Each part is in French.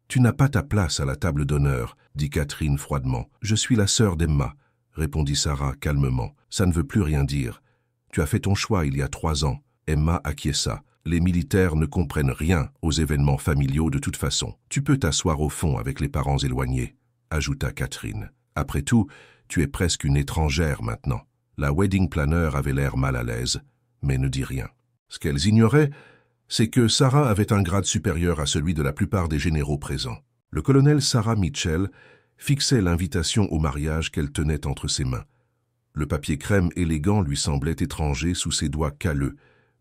Tu n'as pas ta place à la table d'honneur, dit Catherine froidement. Je suis la sœur d'Emma, répondit Sarah calmement. Ça ne veut plus rien dire. Tu as fait ton choix il y a 3 ans. Emma acquiesça. Les militaires ne comprennent rien aux événements familiaux de toute façon. Tu peux t'asseoir au fond avec les parents éloignés, ajouta Catherine. Après tout, tu es presque une étrangère maintenant. La wedding planner avait l'air mal à l'aise, mais ne dit rien. Ce qu'elles ignoraient, c'est que Sarah avait un grade supérieur à celui de la plupart des généraux présents. Le colonel Sarah Mitchell fixait l'invitation au mariage qu'elle tenait entre ses mains. Le papier crème élégant lui semblait étranger sous ses doigts calleux,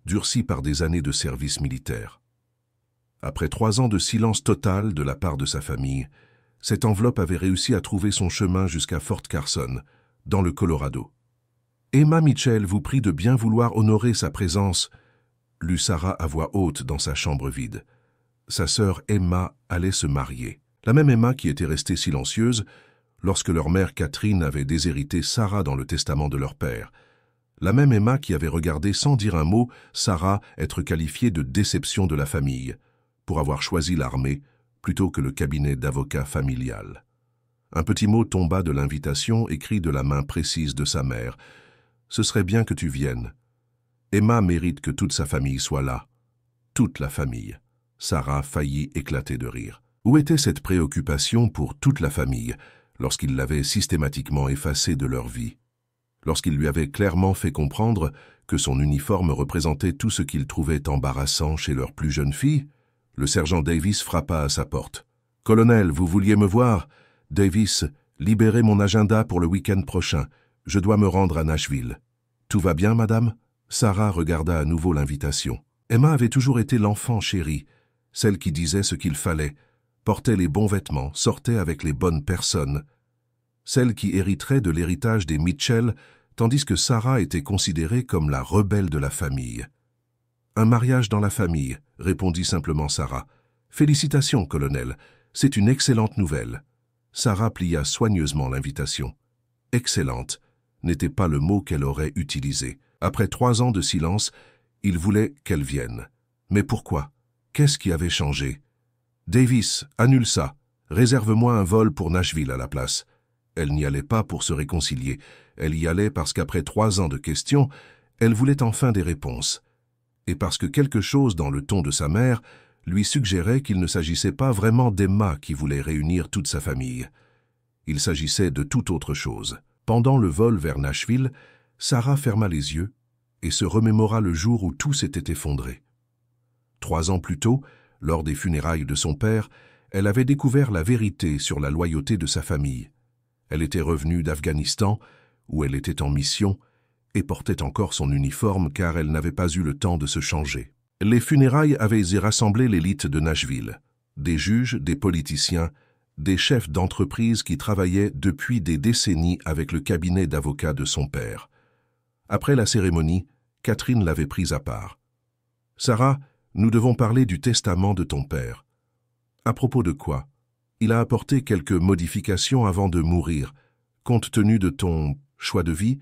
durcis par des années de service militaire. Après 3 ans de silence total de la part de sa famille, cette enveloppe avait réussi à trouver son chemin jusqu'à Fort Carson, dans le Colorado. « Emma Mitchell vous prie de bien vouloir honorer sa présence », lut Sarah à voix haute dans sa chambre vide. Sa sœur Emma allait se marier. La même Emma qui était restée silencieuse lorsque leur mère Catherine avait déshérité Sarah dans le testament de leur père. La même Emma qui avait regardé sans dire un mot Sarah être qualifiée de déception de la famille, pour avoir choisi l'armée plutôt que le cabinet d'avocat familial. Un petit mot tomba de l'invitation écrit de la main précise de sa mère. « Ce serait bien que tu viennes. Emma mérite que toute sa famille soit là. » Toute la famille. Sarah faillit éclater de rire. Où était cette préoccupation pour toute la famille lorsqu'il l'avait systématiquement effacée de leur vie? Lorsqu'il lui avait clairement fait comprendre que son uniforme représentait tout ce qu'il trouvait embarrassant chez leur plus jeune fille? Le sergent Davis frappa à sa porte. « Colonel, vous vouliez me voir? Davis, libérez mon agenda pour le week-end prochain. Je dois me rendre à Nashville. »« Tout va bien, madame ?» Sarah regarda à nouveau l'invitation. Emma avait toujours été l'enfant chérie, celle qui disait ce qu'il fallait, portait les bons vêtements, sortait avec les bonnes personnes, celle qui hériterait de l'héritage des Mitchell, tandis que Sarah était considérée comme la rebelle de la famille. « Un mariage dans la famille », répondit simplement Sarah. « Félicitations, colonel, c'est une excellente nouvelle. » Sarah plia soigneusement l'invitation. « Excellente » n'était pas le mot qu'elle aurait utilisé. Après 3 ans de silence, il voulait qu'elle vienne. Mais pourquoi? Qu'est-ce qui avait changé? « Davis, annule ça. Réserve-moi un vol pour Nashville à la place. » Elle n'y allait pas pour se réconcilier. Elle y allait parce qu'après 3 ans de questions, elle voulait enfin des réponses. Et parce que quelque chose dans le ton de sa mère lui suggérait qu'il ne s'agissait pas vraiment d'Emma qui voulait réunir toute sa famille. Il s'agissait de toute autre chose. Pendant le vol vers Nashville, Sarah ferma les yeux et se remémora le jour où tout s'était effondré. 3 ans plus tôt, lors des funérailles de son père, elle avait découvert la vérité sur la loyauté de sa famille. Elle était revenue d'Afghanistan, où elle était en mission, et portait encore son uniforme car elle n'avait pas eu le temps de se changer. Les funérailles avaient rassemblé l'élite de Nashville, des juges, des politiciens, des chefs d'entreprise qui travaillaient depuis des décennies avec le cabinet d'avocats de son père. Après la cérémonie, Catherine l'avait prise à part. « Sarah, nous devons parler du testament de ton père. »« À propos de quoi ? Il a apporté quelques modifications avant de mourir. Compte tenu de ton choix de vie,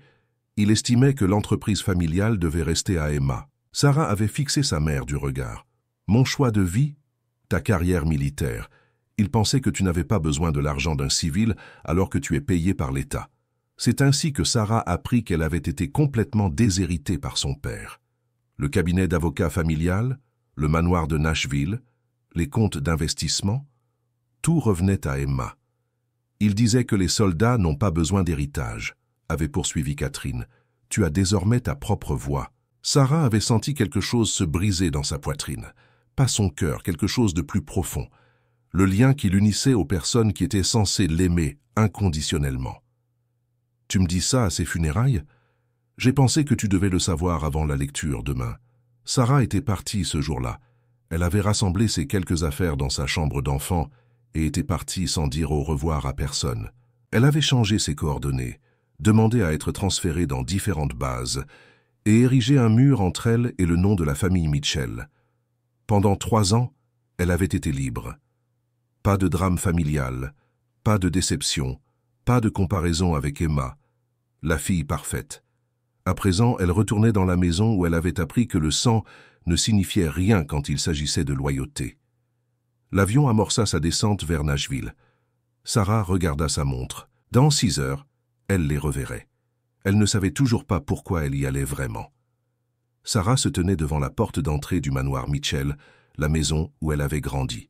il estimait que l'entreprise familiale devait rester à Emma. » Sarah avait fixé sa mère du regard. « Mon choix de vie ? Ta carrière militaire. Il pensait que tu n'avais pas besoin de l'argent d'un civil alors que tu es payé par l'État. » C'est ainsi que Sarah apprit qu'elle avait été complètement déshéritée par son père. Le cabinet d'avocat familial, le manoir de Nashville, les comptes d'investissement, tout revenait à Emma. Il disait que les soldats n'ont pas besoin d'héritage, avait poursuivi Catherine. Tu as désormais ta propre voix. Sarah avait senti quelque chose se briser dans sa poitrine. Pas son cœur, quelque chose de plus profond. Le lien qui l'unissait aux personnes qui étaient censées l'aimer inconditionnellement. Tu me dis ça à ses funérailles? J'ai pensé que tu devais le savoir avant la lecture demain. Sarah était partie ce jour-là. Elle avait rassemblé ses quelques affaires dans sa chambre d'enfant et était partie sans dire au revoir à personne. Elle avait changé ses coordonnées, demandé à être transférée dans différentes bases et érigé un mur entre elle et le nom de la famille Mitchell. Pendant 3 ans, elle avait été libre. Pas de drame familial, pas de déception, pas de comparaison avec Emma, la fille parfaite. À présent, elle retournait dans la maison où elle avait appris que le sang ne signifiait rien quand il s'agissait de loyauté. L'avion amorça sa descente vers Nashville. Sarah regarda sa montre. Dans 6 heures, elle les reverrait. Elle ne savait toujours pas pourquoi elle y allait vraiment. Sarah se tenait devant la porte d'entrée du manoir Mitchell, la maison où elle avait grandi.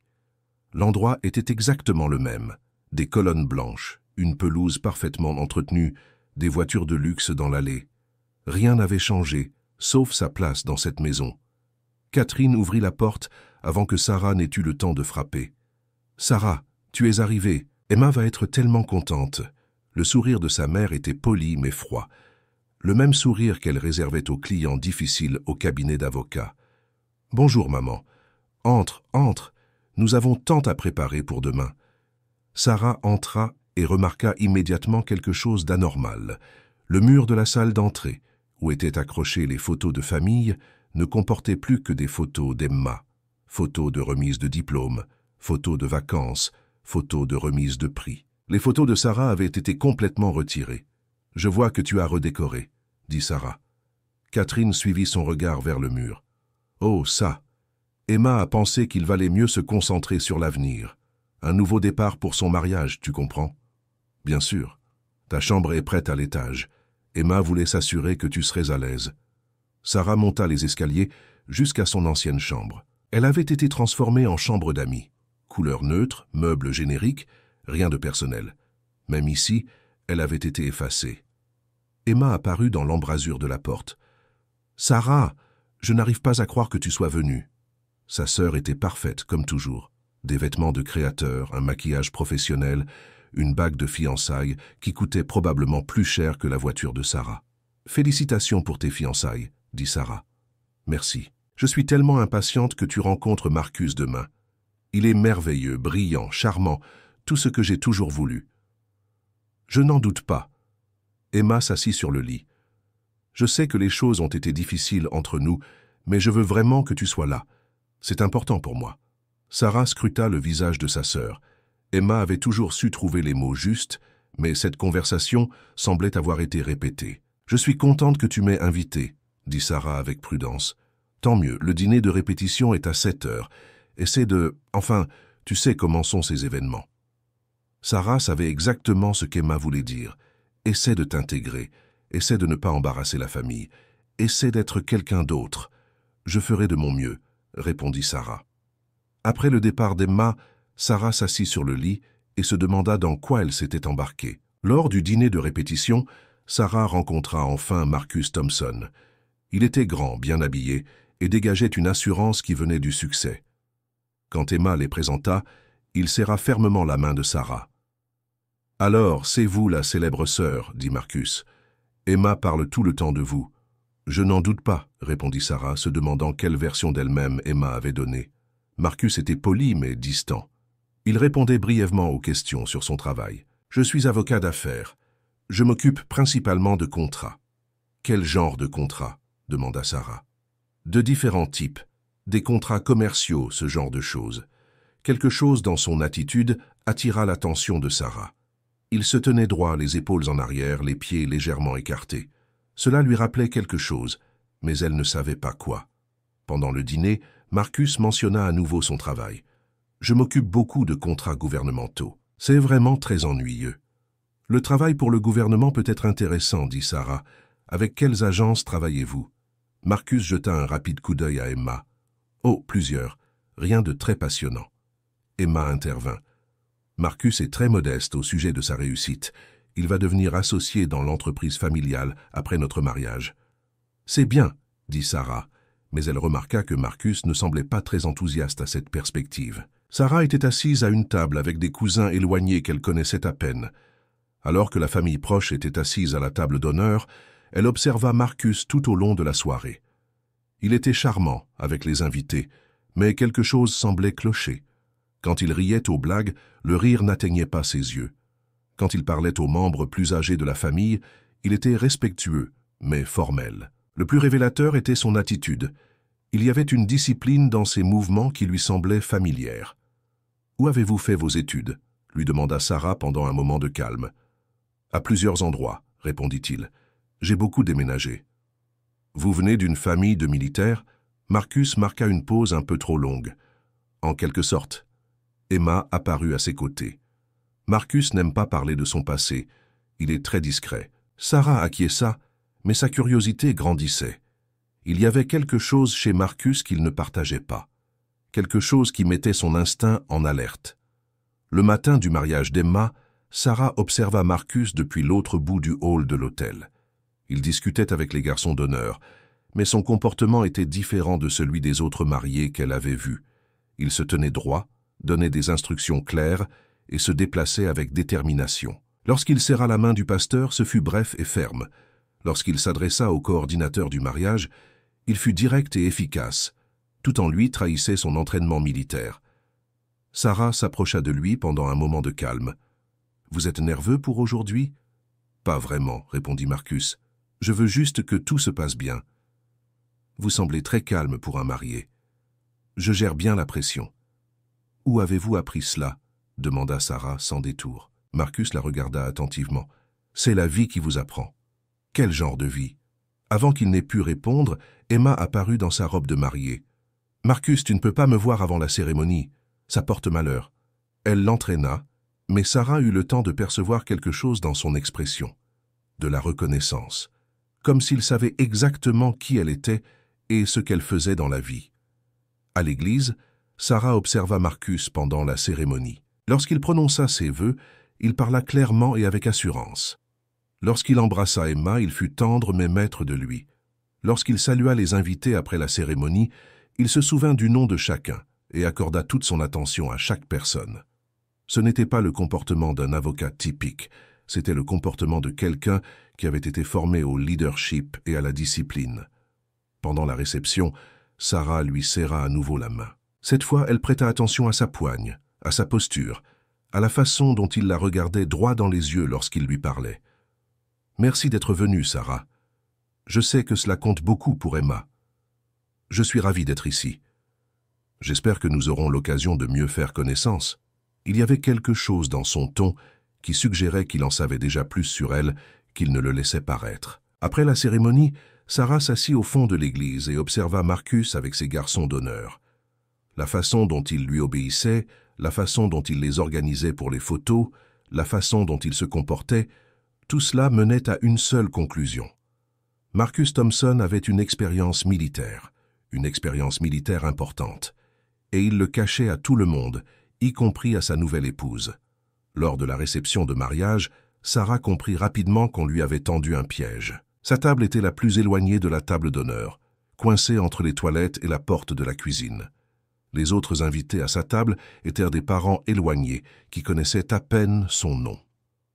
L'endroit était exactement le même. Des colonnes blanches, une pelouse parfaitement entretenue, des voitures de luxe dans l'allée. Rien n'avait changé, sauf sa place dans cette maison. Catherine ouvrit la porte avant que Sarah n'ait eu le temps de frapper. « Sarah, tu es arrivée. Emma va être tellement contente. » Le sourire de sa mère était poli mais froid. Le même sourire qu'elle réservait aux clients difficiles au cabinet d'avocats. « Bonjour, maman. Entre, entre. Nous avons tant à préparer pour demain. » Sarah entra et remarqua immédiatement quelque chose d'anormal. Le mur de la salle d'entrée, où étaient accrochées les photos de famille, ne comportait plus que des photos d'Emma. Photos de remise de diplôme, photos de vacances, photos de remise de prix. Les photos de Sarah avaient été complètement retirées. « Je vois que tu as redécoré, » dit Sarah. Catherine suivit son regard vers le mur. « Oh, ça ! Emma a pensé qu'il valait mieux se concentrer sur l'avenir. Un nouveau départ pour son mariage, tu comprends? Bien sûr. Ta chambre est prête à l'étage. Emma voulait s'assurer que tu serais à l'aise. » Sarah monta les escaliers jusqu'à son ancienne chambre. Elle avait été transformée en chambre d'amis. Couleur neutre, meubles génériques, rien de personnel. Même ici, elle avait été effacée. Emma apparut dans l'embrasure de la porte. « Sarah, je n'arrive pas à croire que tu sois venue. » Sa sœur était parfaite, comme toujours. Des vêtements de créateur, un maquillage professionnel, une bague de fiançailles qui coûtait probablement plus cher que la voiture de Sarah. « Félicitations pour tes fiançailles, » dit Sarah. « Merci. Je suis tellement impatiente que tu rencontres Marcus demain. Il est merveilleux, brillant, charmant, tout ce que j'ai toujours voulu. » « Je n'en doute pas. » Emma s'assit sur le lit. « Je sais que les choses ont été difficiles entre nous, mais je veux vraiment que tu sois là. C'est important pour moi. » Sarah scruta le visage de sa sœur. Emma avait toujours su trouver les mots justes, mais cette conversation semblait avoir été répétée. « Je suis contente que tu m'aies invitée, » dit Sarah avec prudence. « Tant mieux, le dîner de répétition est à 7 heures. Essaie de... Enfin, tu sais comment sont ces événements. » Sarah savait exactement ce qu'Emma voulait dire. Essaie de t'intégrer, essaie de ne pas embarrasser la famille, essaie d'être quelqu'un d'autre. Je ferai de mon mieux, répondit Sarah. Après le départ d'Emma, Sarah s'assit sur le lit et se demanda dans quoi elle s'était embarquée. Lors du dîner de répétition, Sarah rencontra enfin Marcus Thompson. Il était grand, bien habillé, et dégageait une assurance qui venait du succès. Quand Emma les présenta, il serra fermement la main de Sarah. « Alors, c'est vous la célèbre sœur, » dit Marcus. « Emma parle tout le temps de vous. »« Je n'en doute pas, » répondit Sarah, se demandant quelle version d'elle-même Emma avait donnée. Marcus était poli mais distant. Il répondait brièvement aux questions sur son travail. « Je suis avocat d'affaires. Je m'occupe principalement de contrats. »« Quel genre de contrats ?» demanda Sarah. « De différents types. Des contrats commerciaux, ce genre de choses. » Quelque chose dans son attitude attira l'attention de Sarah. Il se tenait droit, les épaules en arrière, les pieds légèrement écartés. Cela lui rappelait quelque chose, mais elle ne savait pas quoi. Pendant le dîner, Marcus mentionna à nouveau son travail. « Je m'occupe beaucoup de contrats gouvernementaux. C'est vraiment très ennuyeux. »« Le travail pour le gouvernement peut être intéressant, » dit Sarah. « Avec quelles agences travaillez-vous » Marcus jeta un rapide coup d'œil à Emma. « Oh, plusieurs. Rien de très passionnant. » Emma intervint. « Marcus est très modeste au sujet de sa réussite. Il va devenir associé dans l'entreprise familiale après notre mariage. »« C'est bien, » dit Sarah, mais elle remarqua que Marcus ne semblait pas très enthousiaste à cette perspective. Sarah était assise à une table avec des cousins éloignés qu'elle connaissait à peine. Alors que la famille proche était assise à la table d'honneur, elle observa Marcus tout au long de la soirée. Il était charmant avec les invités, mais quelque chose semblait clocher. Quand il riait aux blagues, le rire n'atteignait pas ses yeux. Quand il parlait aux membres plus âgés de la famille, il était respectueux, mais formel. Le plus révélateur était son attitude. Il y avait une discipline dans ses mouvements qui lui semblait familière. « Où avez-vous fait vos études ?» lui demanda Sarah pendant un moment de calme. « À plusieurs endroits, » répondit-il. « J'ai beaucoup déménagé. »« Vous venez d'une famille de militaires ?» Marcus marqua une pause un peu trop longue. « En quelque sorte. Emma apparut à ses côtés. Marcus n'aime pas parler de son passé. Il est très discret. Sarah acquiesça, mais sa curiosité grandissait. Il y avait quelque chose chez Marcus qu'il ne partageait pas. Quelque chose qui mettait son instinct en alerte. Le matin du mariage d'Emma, Sarah observa Marcus depuis l'autre bout du hall de l'hôtel. Il discutait avec les garçons d'honneur, mais son comportement était différent de celui des autres mariés qu'elle avait vus. Il se tenait droit, donnait des instructions claires et se déplaçait avec détermination. Lorsqu'il serra la main du pasteur, ce fut bref et ferme. Lorsqu'il s'adressa au coordinateur du mariage, il fut direct et efficace. Tout en lui trahissait son entraînement militaire. Sarah s'approcha de lui pendant un moment de calme. « Vous êtes nerveux pour aujourd'hui ?»« Pas vraiment, » répondit Marcus. « Je veux juste que tout se passe bien. » « Vous semblez très calme pour un marié. »« Je gère bien la pression. »« Où avez-vous appris cela ?» demanda Sarah sans détour. Marcus la regarda attentivement. « C'est la vie qui vous apprend. »« Quel genre de vie ?» Avant qu'il n'ait pu répondre, Emma apparut dans sa robe de mariée. « Marcus, tu ne peux pas me voir avant la cérémonie. Ça porte malheur. » Elle l'entraîna, mais Sarah eut le temps de percevoir quelque chose dans son expression. De la reconnaissance. Comme s'il savait exactement qui elle était et ce qu'elle faisait dans la vie. À l'église, Sarah observa Marcus pendant la cérémonie. Lorsqu'il prononça ses vœux, il parla clairement et avec assurance. Lorsqu'il embrassa Emma, il fut tendre mais maître de lui. Lorsqu'il salua les invités après la cérémonie, il se souvint du nom de chacun et accorda toute son attention à chaque personne. Ce n'était pas le comportement d'un avocat typique, c'était le comportement de quelqu'un qui avait été formé au leadership et à la discipline. Pendant la réception, Sarah lui serra à nouveau la main. Cette fois, elle prêta attention à sa poigne, à sa posture, à la façon dont il la regardait droit dans les yeux lorsqu'il lui parlait. « Merci d'être venue, Sarah. Je sais que cela compte beaucoup pour Emma. Je suis ravi d'être ici. J'espère que nous aurons l'occasion de mieux faire connaissance. » Il y avait quelque chose dans son ton qui suggérait qu'il en savait déjà plus sur elle qu'il ne le laissait paraître. Après la cérémonie, Sarah s'assit au fond de l'église et observa Marcus avec ses garçons d'honneur. La façon dont il lui obéissait, la façon dont il les organisait pour les photos, la façon dont il se comportait, tout cela menait à une seule conclusion. Marcus Thompson avait une expérience militaire importante, et il le cachait à tout le monde, y compris à sa nouvelle épouse. Lors de la réception de mariage, Sarah comprit rapidement qu'on lui avait tendu un piège. Sa table était la plus éloignée de la table d'honneur, coincée entre les toilettes et la porte de la cuisine. Les autres invités à sa table étaient des parents éloignés qui connaissaient à peine son nom.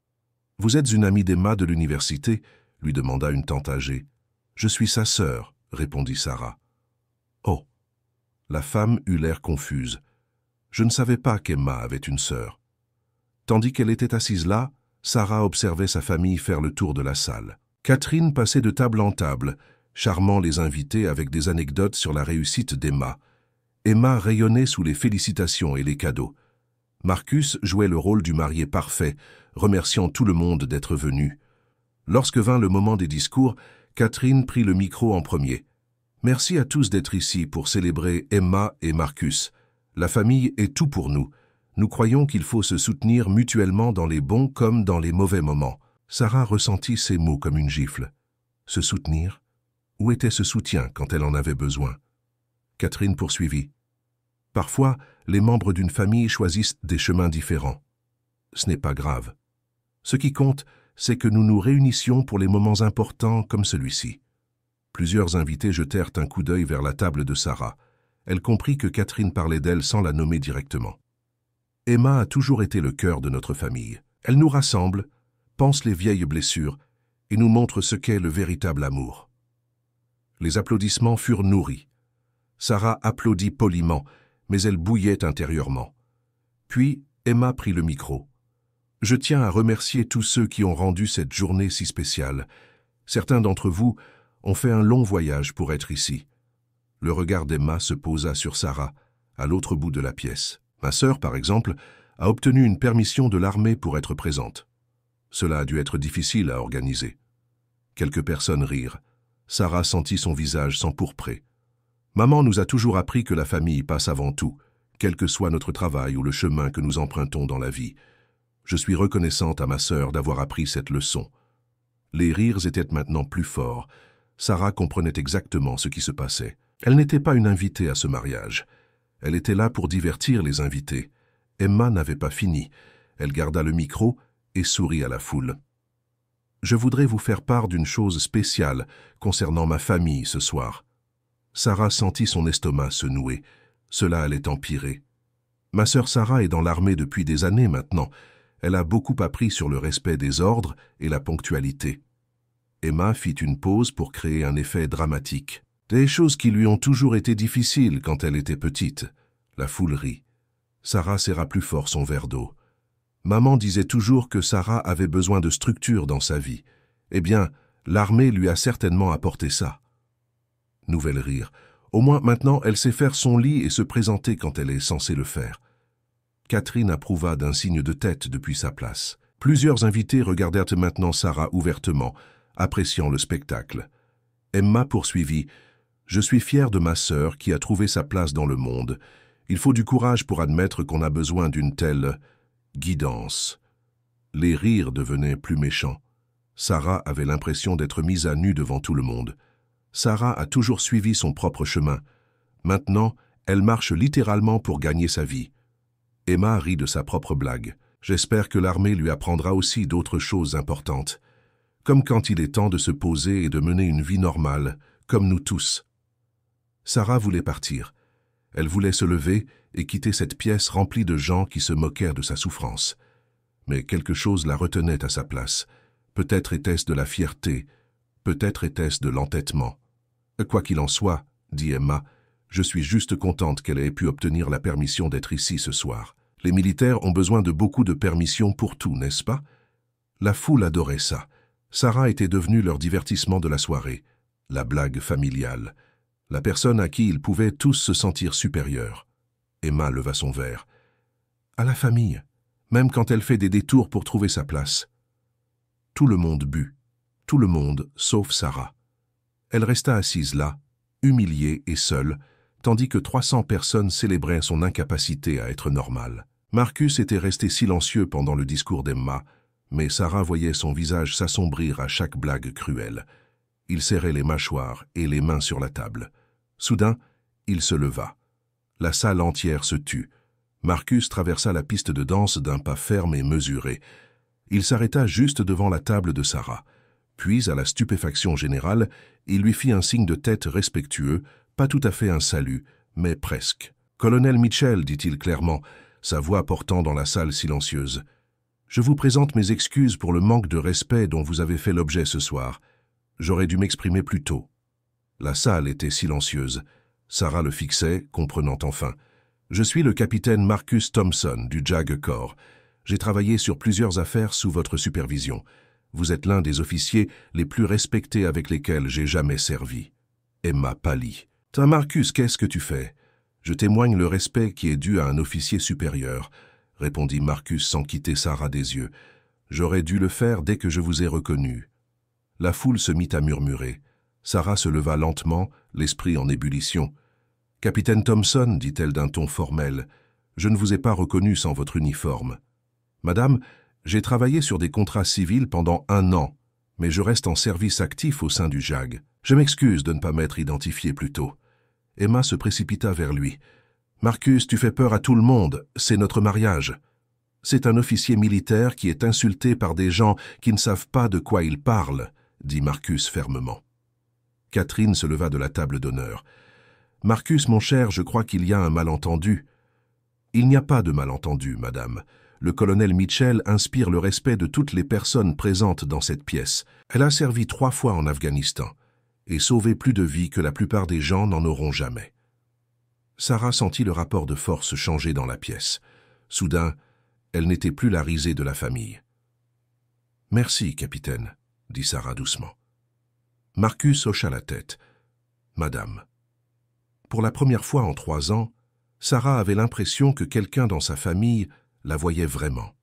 « Vous êtes une amie d'Emma de l'université ?» lui demanda une tante âgée. « Je suis sa sœur » répondit Sarah. « Oh !» La femme eut l'air confuse. « Je ne savais pas qu'Emma avait une sœur. » Tandis qu'elle était assise là, Sarah observait sa famille faire le tour de la salle. Catherine passait de table en table, charmant les invités avec des anecdotes sur la réussite d'Emma. Emma rayonnait sous les félicitations et les cadeaux. Marcus jouait le rôle du marié parfait, remerciant tout le monde d'être venu. Lorsque vint le moment des discours, Catherine prit le micro en premier. « Merci à tous d'être ici pour célébrer Emma et Marcus. La famille est tout pour nous. Nous croyons qu'il faut se soutenir mutuellement dans les bons comme dans les mauvais moments. » Sarah ressentit ces mots comme une gifle. Se soutenir? Où était ce soutien quand elle en avait besoin? Catherine poursuivit. Parfois, les membres d'une famille choisissent des chemins différents. Ce n'est pas grave. Ce qui compte, c'est que nous nous réunissions pour les moments importants comme celui-ci. Plusieurs invités jetèrent un coup d'œil vers la table de Sarah. Elle comprit que Catherine parlait d'elle sans la nommer directement. Emma a toujours été le cœur de notre famille. Elle nous rassemble, pense les vieilles blessures et nous montre ce qu'est le véritable amour. Les applaudissements furent nourris. Sarah applaudit poliment, mais elle bouillait intérieurement. Puis, Emma prit le micro. « Je tiens à remercier tous ceux qui ont rendu cette journée si spéciale. Certains d'entre vous ont fait un long voyage pour être ici. » Le regard d'Emma se posa sur Sarah, à l'autre bout de la pièce. Ma sœur, par exemple, a obtenu une permission de l'armée pour être présente. Cela a dû être difficile à organiser. Quelques personnes rirent. Sarah sentit son visage s'empourprer. Maman nous a toujours appris que la famille passe avant tout, quel que soit notre travail ou le chemin que nous empruntons dans la vie. Je suis reconnaissante à ma sœur d'avoir appris cette leçon. » Les rires étaient maintenant plus forts. Sarah comprenait exactement ce qui se passait. Elle n'était pas une invitée à ce mariage. Elle était là pour divertir les invités. Emma n'avait pas fini. Elle garda le micro et sourit à la foule. « Je voudrais vous faire part d'une chose spéciale concernant ma famille ce soir. » Sarah sentit son estomac se nouer. Cela allait empirer. « Ma sœur Sarah est dans l'armée depuis des années maintenant. Elle a beaucoup appris sur le respect des ordres et la ponctualité. » Emma fit une pause pour créer un effet dramatique. Des choses qui lui ont toujours été difficiles quand elle était petite. La foule rit. Sarah serra plus fort son verre d'eau. Maman disait toujours que Sarah avait besoin de structure dans sa vie. Eh bien, l'armée lui a certainement apporté ça. Nouvelle rire. Au moins maintenant, elle sait faire son lit et se présenter quand elle est censée le faire. Catherine approuva d'un signe de tête depuis sa place. Plusieurs invités regardèrent maintenant Sarah ouvertement, appréciant le spectacle. Emma poursuivit. « Je suis fière de ma sœur qui a trouvé sa place dans le monde. Il faut du courage pour admettre qu'on a besoin d'une telle guidance. » Les rires devenaient plus méchants. Sarah avait l'impression d'être mise à nu devant tout le monde. Sarah a toujours suivi son propre chemin. Maintenant, elle marche littéralement pour gagner sa vie. Emma rit de sa propre blague. J'espère que l'armée lui apprendra aussi d'autres choses importantes. Comme quand il est temps de se poser et de mener une vie normale, comme nous tous. Sarah voulait partir. Elle voulait se lever et quitter cette pièce remplie de gens qui se moquèrent de sa souffrance. Mais quelque chose la retenait à sa place. Peut-être était-ce de la fierté, peut-être était-ce de l'entêtement. « Quoi qu'il en soit, » dit Emma, « je suis juste contente qu'elle ait pu obtenir la permission d'être ici ce soir. Les militaires ont besoin de beaucoup de permissions pour tout, n'est-ce pas ?» La foule adorait ça. Sarah était devenue leur divertissement de la soirée, la blague familiale, la personne à qui ils pouvaient tous se sentir supérieurs. Emma leva son verre. « À la famille, même quand elle fait des détours pour trouver sa place. » Tout le monde but. Tout le monde, sauf Sarah. Elle resta assise là, humiliée et seule, tandis que 300 personnes célébraient son incapacité à être normale. Marcus était resté silencieux pendant le discours d'Emma, mais Sarah voyait son visage s'assombrir à chaque blague cruelle. Il serrait les mâchoires et les mains sur la table. Soudain, il se leva. La salle entière se tut. Marcus traversa la piste de danse d'un pas ferme et mesuré. Il s'arrêta juste devant la table de Sarah. Puis, à la stupéfaction générale, il lui fit un signe de tête respectueux, pas tout à fait un salut, mais presque. « Colonel Mitchell, dit-il clairement, sa voix portant dans la salle silencieuse. Je vous présente mes excuses pour le manque de respect dont vous avez fait l'objet ce soir. J'aurais dû m'exprimer plus tôt. » La salle était silencieuse. Sarah le fixait, comprenant enfin. « Je suis le capitaine Marcus Thompson, du JAG Corps. J'ai travaillé sur plusieurs affaires sous votre supervision. Vous êtes l'un des officiers les plus respectés avec lesquels j'ai jamais servi. » Emma pâlit. « Marcus, qu'est-ce que tu fais ? Je témoigne le respect qui est dû à un officier supérieur, » répondit Marcus sans quitter Sarah des yeux. « J'aurais dû le faire dès que je vous ai reconnu. » La foule se mit à murmurer. Sarah se leva lentement, l'esprit en ébullition. « Capitaine Thompson, dit-elle d'un ton formel, je ne vous ai pas reconnu sans votre uniforme. Madame, j'ai travaillé sur des contrats civils pendant 1 an, mais je reste en service actif au sein du JAG. Je m'excuse de ne pas m'être identifié plus tôt. » Emma se précipita vers lui. « Marcus, tu fais peur à tout le monde, c'est notre mariage. » « C'est un officier militaire qui est insulté par des gens qui ne savent pas de quoi il parle, » dit Marcus fermement. Catherine se leva de la table d'honneur. « Marcus, mon cher, je crois qu'il y a un malentendu. »« Il n'y a pas de malentendu, madame. Le colonel Mitchell inspire le respect de toutes les personnes présentes dans cette pièce. Elle a servi 3 fois en Afghanistan et sauvé plus de vies que la plupart des gens n'en auront jamais. » Sarah sentit le rapport de force changer dans la pièce. Soudain, elle n'était plus la risée de la famille. « Merci, capitaine, » dit Sarah doucement. Marcus hocha la tête. « Madame. » Pour la première fois en 3 ans, Sarah avait l'impression que quelqu'un dans sa famille la voyait vraiment.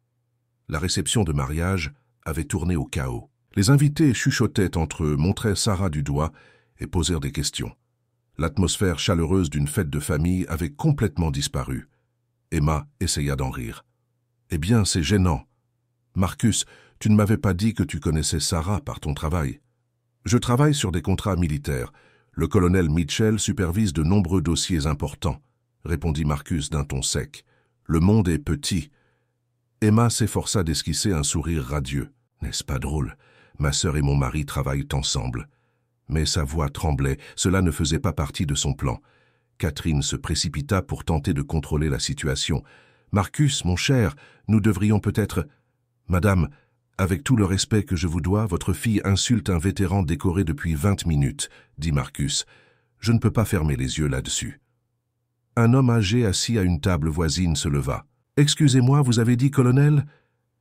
La réception de mariage avait tourné au chaos. Les invités chuchotaient entre eux, montraient Sarah du doigt et posèrent des questions. L'atmosphère chaleureuse d'une fête de famille avait complètement disparu. Emma essaya d'en rire. « Eh bien, c'est gênant. Marcus, tu ne m'avais pas dit que tu connaissais Sarah par ton travail. »« Je travaille sur des contrats militaires. Le colonel Mitchell supervise de nombreux dossiers importants, » répondit Marcus d'un ton sec. « Le monde est petit. » Emma s'efforça d'esquisser un sourire radieux. « N'est-ce pas drôle? Ma sœur et mon mari travaillent ensemble. » Mais sa voix tremblait, cela ne faisait pas partie de son plan. Catherine se précipita pour tenter de contrôler la situation. « Marcus, mon cher, nous devrions peut-être… »« Madame, avec tout le respect que je vous dois, votre fille insulte un vétéran décoré depuis 20 minutes, » dit Marcus. « Je ne peux pas fermer les yeux là-dessus. » Un homme âgé assis à une table voisine se leva. « Excusez-moi, vous avez dit colonel ?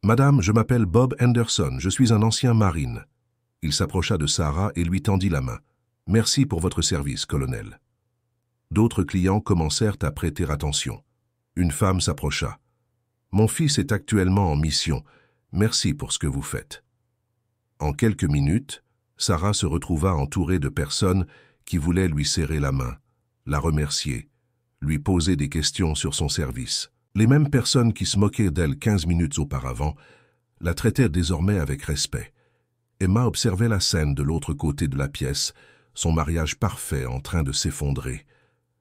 Madame, je m'appelle Bob Anderson, je suis un ancien marine. » Il s'approcha de Sarah et lui tendit la main. « Merci pour votre service, colonel. » D'autres clients commencèrent à prêter attention. Une femme s'approcha. « Mon fils est actuellement en mission. Merci pour ce que vous faites. » En quelques minutes, Sarah se retrouva entourée de personnes qui voulaient lui serrer la main, la remercier, lui poser des questions sur son service. Les mêmes personnes qui se moquaient d'elle 15 minutes auparavant la traitaient désormais avec respect. Emma observait la scène de l'autre côté de la pièce, son mariage parfait en train de s'effondrer.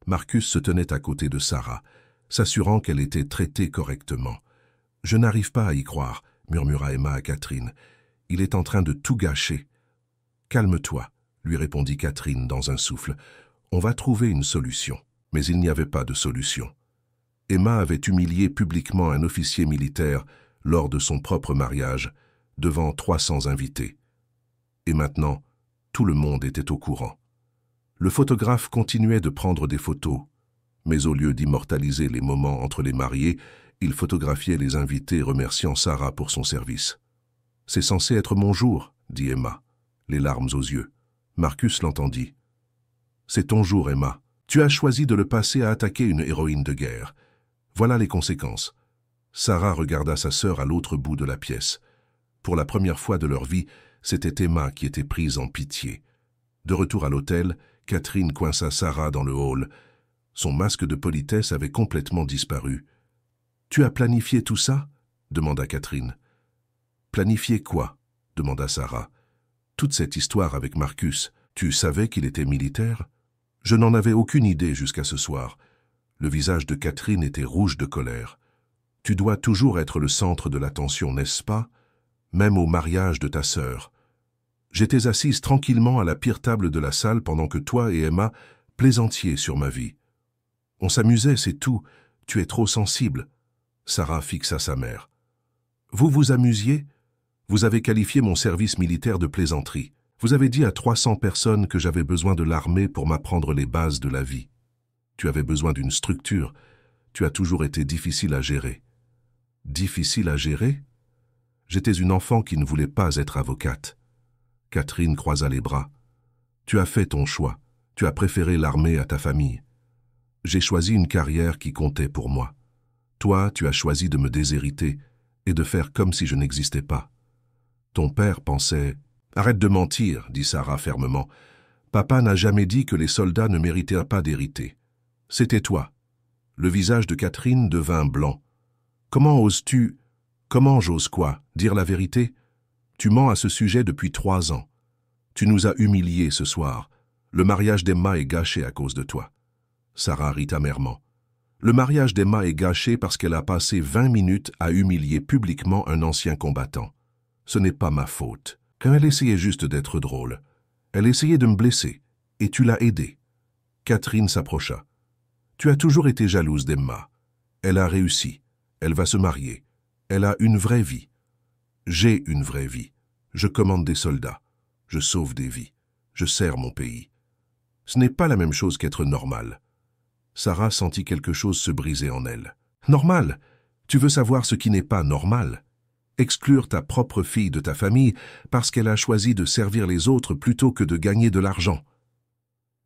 Marcus se tenait à côté de Sarah, s'assurant qu'elle était traitée correctement. « Je n'arrive pas à y croire, » murmura Emma à Catherine. « Il est en train de tout gâcher. »« Calme-toi, » lui répondit Catherine dans un souffle. « On va trouver une solution. » Mais il n'y avait pas de solution. Emma avait humilié publiquement un officier militaire lors de son propre mariage, devant 300 invités. Et maintenant, tout le monde était au courant. Le photographe continuait de prendre des photos, mais au lieu d'immortaliser les moments entre les mariés, il photographiait les invités remerciant Sarah pour son service. « C'est censé être mon jour, » dit Emma, les larmes aux yeux. Marcus l'entendit. « C'est ton jour, Emma. Tu as choisi de le passer à attaquer une héroïne de guerre. Voilà les conséquences. » Sarah regarda sa sœur à l'autre bout de la pièce. Pour la première fois de leur vie, c'était Emma qui était prise en pitié. De retour à l'hôtel, Catherine coinça Sarah dans le hall. Son masque de politesse avait complètement disparu. « Tu as planifié tout ça ?» demanda Catherine. « Planifié quoi ?» demanda Sarah. « Toute cette histoire avec Marcus, tu savais qu'il était militaire ?» Je n'en avais aucune idée jusqu'à ce soir. Le visage de Catherine était rouge de colère. « Tu dois toujours être le centre de l'attention, n'est-ce pas? Même au mariage de ta sœur. » J'étais assise tranquillement à la pire table de la salle pendant que toi et Emma plaisantiez sur ma vie. On s'amusait, c'est tout. Tu es trop sensible. Sarah fixa sa mère. Vous vous amusiez? Vous avez qualifié mon service militaire de plaisanterie. Vous avez dit à 300 personnes que j'avais besoin de l'armée pour m'apprendre les bases de la vie. Tu avais besoin d'une structure. Tu as toujours été difficile à gérer. Difficile à gérer? J'étais une enfant qui ne voulait pas être avocate. Catherine croisa les bras. Tu as fait ton choix. Tu as préféré l'armée à ta famille. J'ai choisi une carrière qui comptait pour moi. Toi, tu as choisi de me déshériter et de faire comme si je n'existais pas. Ton père pensait… Arrête de mentir, dit Sarah fermement. Papa n'a jamais dit que les soldats ne méritaient pas d'hériter. C'était toi. Le visage de Catherine devint blanc. Comment oses-tu… Comment j'ose quoi? Dire la vérité? Tu mens à ce sujet depuis 3 ans. Tu nous as humiliés ce soir. Le mariage d'Emma est gâché à cause de toi. Sarah rit amèrement. Le mariage d'Emma est gâché parce qu'elle a passé 20 minutes à humilier publiquement un ancien combattant. Ce n'est pas ma faute. Quand elle essayait juste d'être drôle. Elle essayait de me blesser, et tu l'as aidée. Catherine s'approcha. Tu as toujours été jalouse d'Emma. Elle a réussi. Elle va se marier. Elle a une vraie vie. J'ai une vraie vie. Je commande des soldats. Je sauve des vies. Je sers mon pays. Ce n'est pas la même chose qu'être normal. Sarah sentit quelque chose se briser en elle. Normal? Tu veux savoir ce qui n'est pas normal? Exclure ta propre fille de ta famille parce qu'elle a choisi de servir les autres plutôt que de gagner de l'argent.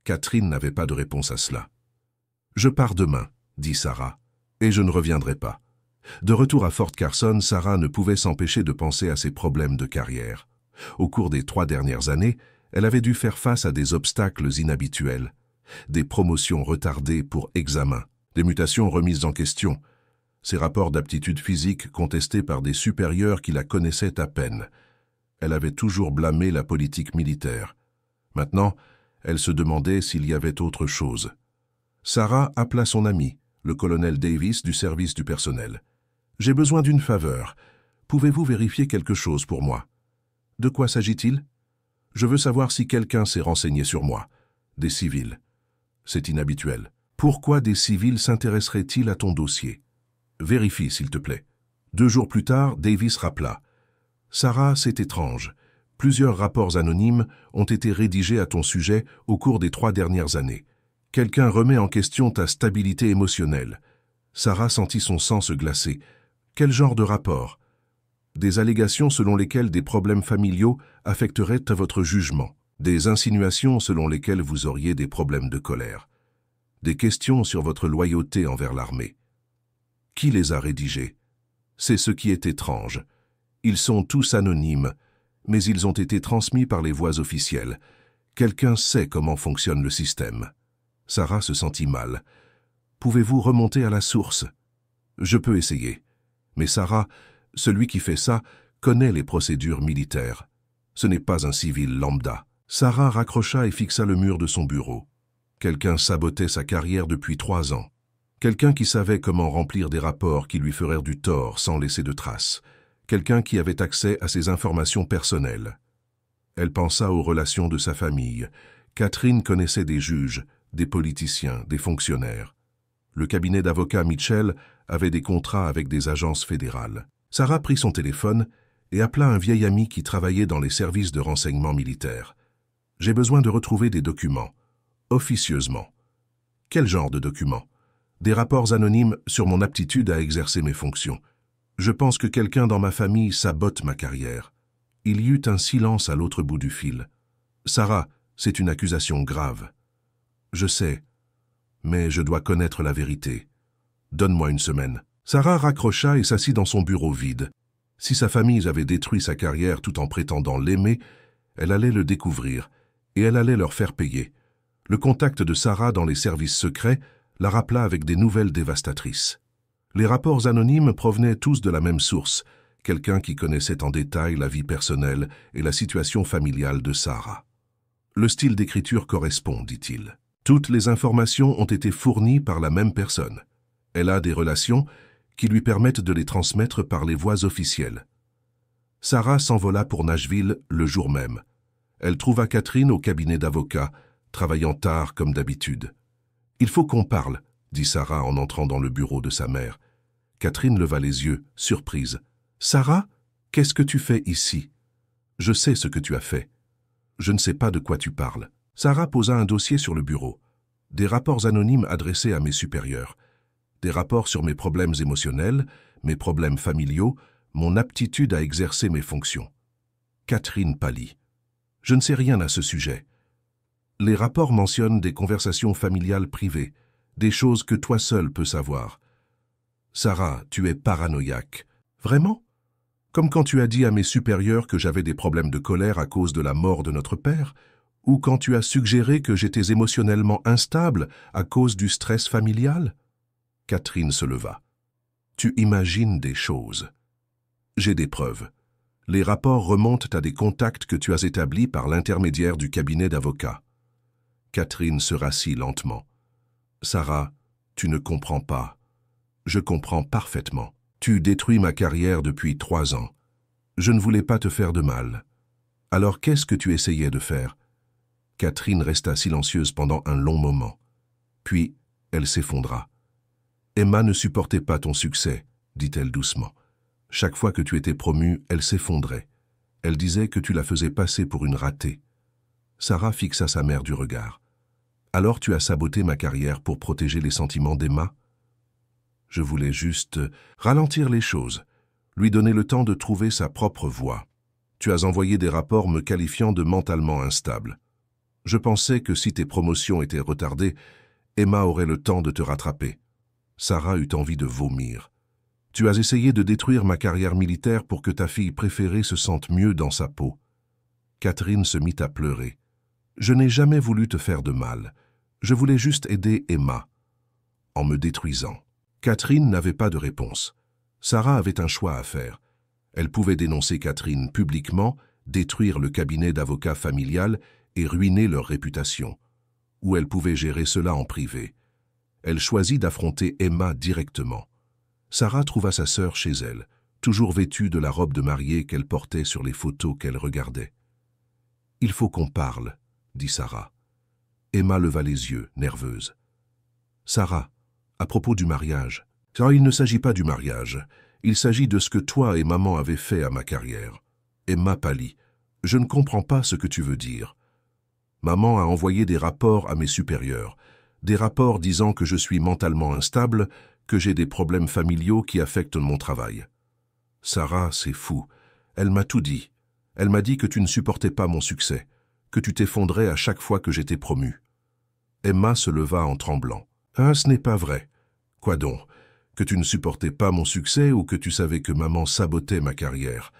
Catherine n'avait pas de réponse à cela. « Je pars demain, » dit Sarah, « et je ne reviendrai pas. » De retour à Fort Carson, Sarah ne pouvait s'empêcher de penser à ses problèmes de carrière. Au cours des 3 dernières années, elle avait dû faire face à des obstacles inhabituels, des promotions retardées pour examen, des mutations remises en question, ses rapports d'aptitude physique contestés par des supérieurs qui la connaissaient à peine. Elle avait toujours blâmé la politique militaire. Maintenant, elle se demandait s'il y avait autre chose. Sarah appela son ami, le colonel Davis du service du personnel. « J'ai besoin d'une faveur. Pouvez-vous vérifier quelque chose pour moi ?»« De quoi s'agit-il ?»« Je veux savoir si quelqu'un s'est renseigné sur moi. Des civils. » « C'est inhabituel. Pourquoi des civils s'intéresseraient-ils à ton dossier ? Vérifie, s'il te plaît. » 2 jours plus tard, Davis rappela. « Sarah, c'est étrange. Plusieurs rapports anonymes ont été rédigés à ton sujet au cours des 3 dernières années. Quelqu'un remet en question ta stabilité émotionnelle. » Sarah sentit son sang se glacer. « Quel genre de rapport ? » Des allégations selon lesquelles des problèmes familiaux affecteraient votre jugement. Des insinuations selon lesquelles vous auriez des problèmes de colère. Des questions sur votre loyauté envers l'armée. Qui les a rédigés? C'est ce qui est étrange. Ils sont tous anonymes, mais ils ont été transmis par les voies officielles. Quelqu'un sait comment fonctionne le système. Sarah se sentit mal. Pouvez-vous remonter à la source? Je peux essayer. Mais Sarah, celui qui fait ça, connaît les procédures militaires. Ce n'est pas un civil lambda. Sarah raccrocha et fixa le mur de son bureau. Quelqu'un sabotait sa carrière depuis 3 ans. Quelqu'un qui savait comment remplir des rapports qui lui feraient du tort sans laisser de traces. Quelqu'un qui avait accès à ses informations personnelles. Elle pensa aux relations de sa famille. Catherine connaissait des juges, des politiciens, des fonctionnaires. Le cabinet d'avocats Mitchell avait des contrats avec des agences fédérales. Sarah prit son téléphone et appela un vieil ami qui travaillait dans les services de renseignement militaire. « J'ai besoin de retrouver des documents. Officieusement. » « Quel genre de documents ? » ?»« Des rapports anonymes sur mon aptitude à exercer mes fonctions. Je pense que quelqu'un dans ma famille sabote ma carrière. » Il y eut un silence à l'autre bout du fil. « Sarah, c'est une accusation grave. »« Je sais, mais je dois connaître la vérité. Donne-moi une semaine. » Sarah raccrocha et s'assit dans son bureau vide. Si sa famille avait détruit sa carrière tout en prétendant l'aimer, elle allait le découvrir, et elle allait leur faire payer. Le contact de Sarah dans les services secrets la rappela avec des nouvelles dévastatrices. Les rapports anonymes provenaient tous de la même source, quelqu'un qui connaissait en détail la vie personnelle et la situation familiale de Sarah. Le style d'écriture correspond, dit-il. Toutes les informations ont été fournies par la même personne. Elle a des relations qui lui permettent de les transmettre par les voies officielles. Sarah s'envola pour Nashville le jour même. Elle trouva Catherine au cabinet d'avocats, travaillant tard comme d'habitude. « Il faut qu'on parle, » dit Sarah en entrant dans le bureau de sa mère. Catherine leva les yeux, surprise. « Sarah, qu'est-ce que tu fais ici ? » « Je sais ce que tu as fait. »« Je ne sais pas de quoi tu parles. » Sarah posa un dossier sur le bureau. Des rapports anonymes adressés à mes supérieurs. Des rapports sur mes problèmes émotionnels, mes problèmes familiaux, mon aptitude à exercer mes fonctions. Catherine pâlit. « Je ne sais rien à ce sujet. » Les rapports mentionnent des conversations familiales privées, des choses que toi seul peux savoir. Sarah, tu es paranoïaque. Vraiment ? Comme quand tu as dit à mes supérieurs que j'avais des problèmes de colère à cause de la mort de notre père, ou quand tu as suggéré que j'étais émotionnellement instable à cause du stress familial ? Catherine se leva. Tu imagines des choses. J'ai des preuves. Les rapports remontent à des contacts que tu as établis par l'intermédiaire du cabinet d'avocats. Catherine se rassit lentement. Sarah, tu ne comprends pas. Je comprends parfaitement. Tu détruis ma carrière depuis 3 ans. Je ne voulais pas te faire de mal. Alors qu'est-ce que tu essayais de faire ? Catherine resta silencieuse pendant un long moment. Puis, elle s'effondra. Emma ne supportait pas ton succès, dit-elle doucement. Chaque fois que tu étais promue, elle s'effondrait. Elle disait que tu la faisais passer pour une ratée. Sarah fixa sa mère du regard. Alors tu as saboté ma carrière pour protéger les sentiments d'Emma ? Je voulais juste ralentir les choses, lui donner le temps de trouver sa propre voie. Tu as envoyé des rapports me qualifiant de mentalement instable. Je pensais que si tes promotions étaient retardées, Emma aurait le temps de te rattraper. Sarah eut envie de vomir. Tu as essayé de détruire ma carrière militaire pour que ta fille préférée se sente mieux dans sa peau. Catherine se mit à pleurer. Je n'ai jamais voulu te faire de mal. Je voulais juste aider Emma, en me détruisant. Catherine n'avait pas de réponse. Sarah avait un choix à faire. Elle pouvait dénoncer Catherine publiquement, détruire le cabinet d'avocats familial et ruiner leur réputation. Ou elle pouvait gérer cela en privé. Elle choisit d'affronter Emma directement. Sarah trouva sa sœur chez elle, toujours vêtue de la robe de mariée qu'elle portait sur les photos qu'elle regardait. « Il faut qu'on parle », dit Sarah. Emma leva les yeux, nerveuse. « Sarah, à propos du mariage. Car il ne s'agit pas du mariage. Il s'agit de ce que toi et maman avez fait à ma carrière. » Emma pâlit. « Je ne comprends pas ce que tu veux dire. Maman a envoyé des rapports à mes supérieurs. Des rapports disant que je suis mentalement instable, que j'ai des problèmes familiaux qui affectent mon travail. » Sarah, c'est fou. Elle m'a tout dit. Elle m'a dit que tu ne supportais pas mon succès, que tu t'effondrais à chaque fois que j'étais promu. Emma se leva en tremblant. « Ah, ce n'est pas vrai. Quoi donc? Que tu ne supportais pas mon succès ou que tu savais que maman sabotait ma carrière ?»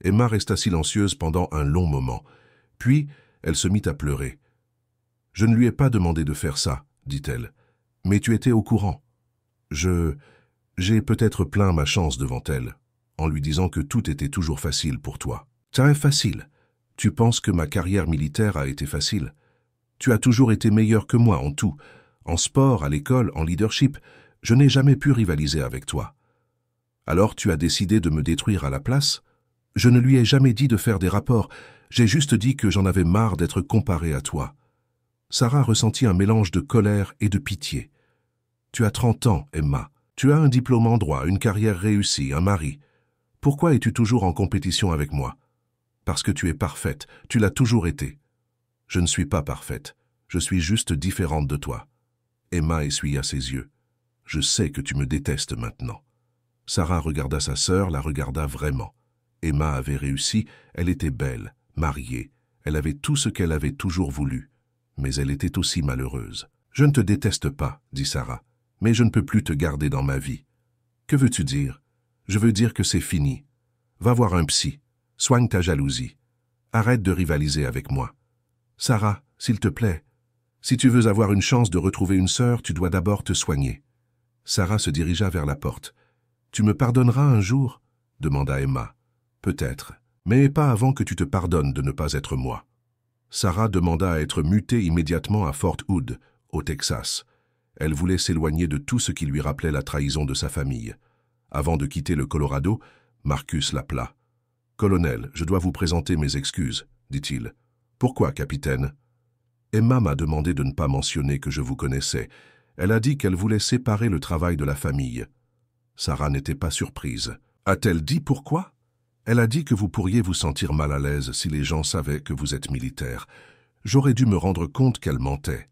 Emma resta silencieuse pendant un long moment. Puis, elle se mit à pleurer. « Je ne lui ai pas demandé de faire ça, » dit-elle. « Mais tu étais au courant. J'ai peut-être plaint ma chance devant elle, en lui disant que tout était toujours facile pour toi. »« Ça est facile. Tu penses que ma carrière militaire a été facile? Tu as toujours été meilleur que moi en tout. En sport, à l'école, en leadership. Je n'ai jamais pu rivaliser avec toi. Alors tu as décidé de me détruire à la place? Je ne lui ai jamais dit de faire des rapports. J'ai juste dit que j'en avais marre d'être comparée à toi. » Sarah ressentit un mélange de colère et de pitié. « Tu as 30 ans, Emma. Tu as un diplôme en droit, une carrière réussie, un mari. Pourquoi es-tu toujours en compétition avec moi? Parce que tu es parfaite. Tu l'as toujours été. Je ne suis pas parfaite. Je suis juste différente de toi. » Emma essuya ses yeux. « Je sais que tu me détestes maintenant. » Sarah regarda sa sœur, la regarda vraiment. Emma avait réussi, elle était belle, mariée, elle avait tout ce qu'elle avait toujours voulu. Mais elle était aussi malheureuse. « Je ne te déteste pas, » dit Sarah, « mais je ne peux plus te garder dans ma vie. » « Que veux-tu dire? »« Je veux dire que c'est fini. Va voir un psy. Soigne ta jalousie. Arrête de rivaliser avec moi. Sarah, s'il te plaît, si tu veux avoir une chance de retrouver une sœur, tu dois d'abord te soigner. » Sarah se dirigea vers la porte. « Tu me pardonneras un jour ?» demanda Emma. « Peut-être, mais pas avant que tu te pardonnes de ne pas être moi. » Sarah demanda à être mutée immédiatement à Fort Hood, au Texas. Elle voulait s'éloigner de tout ce qui lui rappelait la trahison de sa famille. Avant de quitter le Colorado, Marcus l'appela. « Colonel, je dois vous présenter mes excuses, » dit-il. « Pourquoi, capitaine ?»« Emma m'a demandé de ne pas mentionner que je vous connaissais. Elle a dit qu'elle voulait séparer le travail de la famille. » Sarah n'était pas surprise. « A-t-elle dit pourquoi ?»« Elle a dit que vous pourriez vous sentir mal à l'aise si les gens savaient que vous êtes militaire. J'aurais dû me rendre compte qu'elle mentait.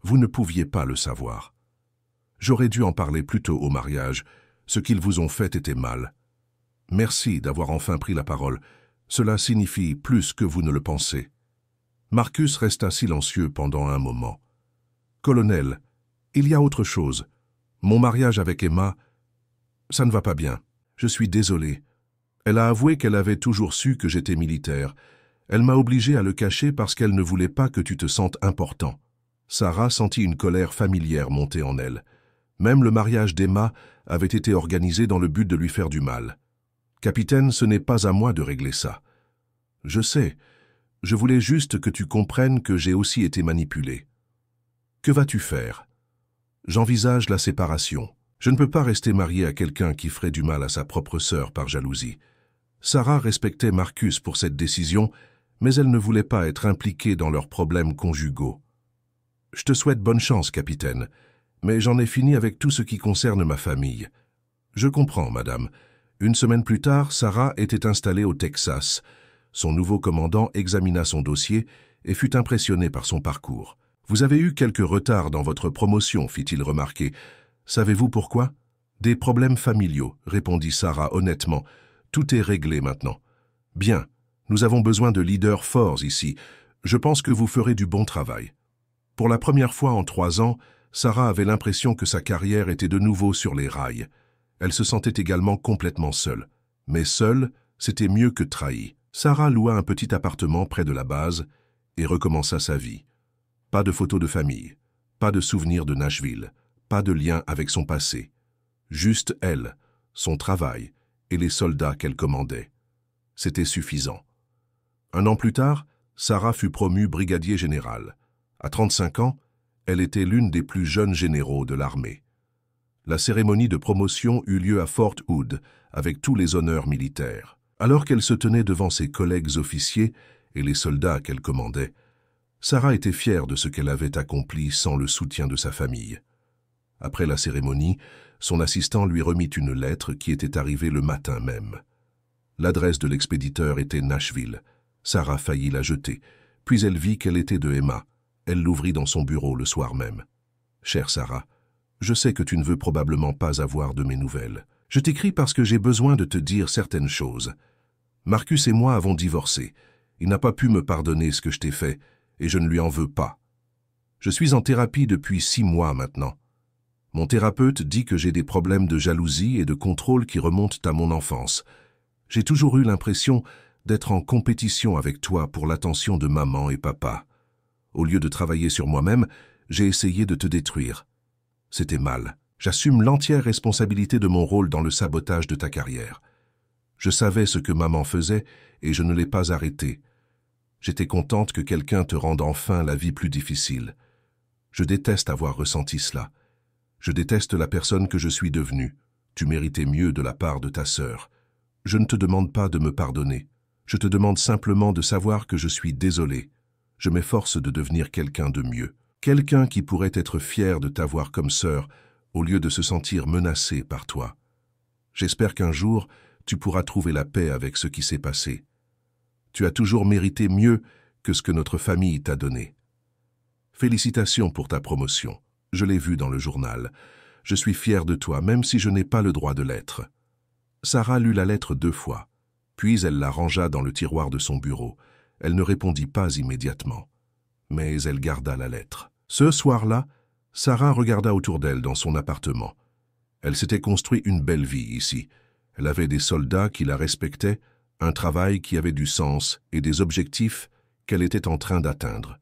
Vous ne pouviez pas le savoir. J'aurais dû en parler plus tôt au mariage. Ce qu'ils vous ont fait était mal. Merci d'avoir enfin pris la parole. Cela signifie plus que vous ne le pensez. » Marcus resta silencieux pendant un moment. « Colonel, il y a autre chose. Mon mariage avec Emma, ça ne va pas bien. Je suis désolé. Elle a avoué qu'elle avait toujours su que j'étais militaire. Elle m'a obligé à le cacher parce qu'elle ne voulait pas que tu te sentes important. » Sarah sentit une colère familière monter en elle. Même le mariage d'Emma avait été organisé dans le but de lui faire du mal. « Capitaine, ce n'est pas à moi de régler ça. Je sais, je voulais juste que tu comprennes que j'ai aussi été manipulé. Que vas-tu faire? J'envisage la séparation. Je ne peux pas rester marié à quelqu'un qui ferait du mal à sa propre sœur par jalousie. » Sarah respectait Marcus pour cette décision, mais elle ne voulait pas être impliquée dans leurs problèmes conjugaux. « Je te souhaite bonne chance, capitaine, mais j'en ai fini avec tout ce qui concerne ma famille. »« Je comprends, madame. » Une semaine plus tard, Sarah était installée au Texas. Son nouveau commandant examina son dossier et fut impressionné par son parcours. « Vous avez eu quelques retards dans votre promotion, fit-il remarquer. Savez-vous pourquoi? »« Des problèmes familiaux, répondit Sarah honnêtement. Tout est réglé maintenant. Bien, nous avons besoin de leaders forts ici. Je pense que vous ferez du bon travail. » Pour la première fois en 3 ans, Sarah avait l'impression que sa carrière était de nouveau sur les rails. Elle se sentait également complètement seule. Mais seule, c'était mieux que trahie. Sarah loua un petit appartement près de la base et recommença sa vie. Pas de photos de famille, pas de souvenirs de Nashville, pas de lien avec son passé. Juste elle, son travail et les soldats qu'elle commandait. C'était suffisant. Un an plus tard, Sarah fut promue brigadier général. À 35 ans, elle était l'une des plus jeunes généraux de l'armée. La cérémonie de promotion eut lieu à Fort Hood, avec tous les honneurs militaires. Alors qu'elle se tenait devant ses collègues officiers et les soldats qu'elle commandait, Sarah était fière de ce qu'elle avait accompli sans le soutien de sa famille. Après la cérémonie, son assistant lui remit une lettre qui était arrivée le matin même. L'adresse de l'expéditeur était Nashville. Sarah faillit la jeter, puis elle vit qu'elle était de Emma. Elle l'ouvrit dans son bureau le soir même. « Chère Sarah, je sais que tu ne veux probablement pas avoir de mes nouvelles. Je t'écris parce que j'ai besoin de te dire certaines choses. Marcus et moi avons divorcé. Il n'a pas pu me pardonner ce que je t'ai fait, et je ne lui en veux pas. Je suis en thérapie depuis 6 mois maintenant. Mon thérapeute dit que j'ai des problèmes de jalousie et de contrôle qui remontent à mon enfance. J'ai toujours eu l'impression d'être en compétition avec toi pour l'attention de maman et papa. Au lieu de travailler sur moi-même, j'ai essayé de te détruire. C'était mal. J'assume l'entière responsabilité de mon rôle dans le sabotage de ta carrière. Je savais ce que maman faisait et je ne l'ai pas arrêté. J'étais contente que quelqu'un te rende enfin la vie plus difficile. Je déteste avoir ressenti cela. Je déteste la personne que je suis devenue. Tu méritais mieux de la part de ta sœur. Je ne te demande pas de me pardonner. Je te demande simplement de savoir que je suis désolé. Je m'efforce de devenir quelqu'un de mieux. Quelqu'un qui pourrait être fier de t'avoir comme sœur au lieu de se sentir menacé par toi. J'espère qu'un jour, tu pourras trouver la paix avec ce qui s'est passé. Tu as toujours mérité mieux que ce que notre famille t'a donné. Félicitations pour ta promotion. Je l'ai vu dans le journal. Je suis fier de toi, même si je n'ai pas le droit de l'être. » Sarah lut la lettre 2 fois, puis elle la rangea dans le tiroir de son bureau. Elle ne répondit pas immédiatement, mais elle garda la lettre. Ce soir-là, Sarah regarda autour d'elle dans son appartement. Elle s'était construit une belle vie ici. Elle avait des soldats qui la respectaient, un travail qui avait du sens et des objectifs qu'elle était en train d'atteindre.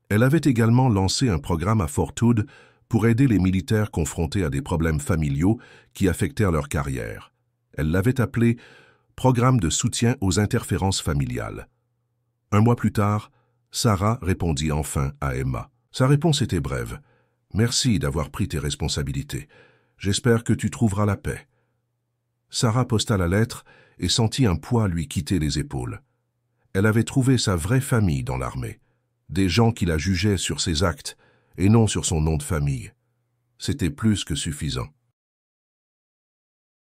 Elle avait également lancé un programme à Fort Hood pour aider les militaires confrontés à des problèmes familiaux qui affectèrent leur carrière. Elle l'avait appelé « Programme de soutien aux interférences familiales ». Un mois plus tard, Sarah répondit enfin à Emma. Sa réponse était brève. « Merci d'avoir pris tes responsabilités. J'espère que tu trouveras la paix. » Sarah posta la lettre et sentit un poids lui quitter les épaules. Elle avait trouvé sa vraie famille dans l'armée, des gens qui la jugeaient sur ses actes et non sur son nom de famille. C'était plus que suffisant.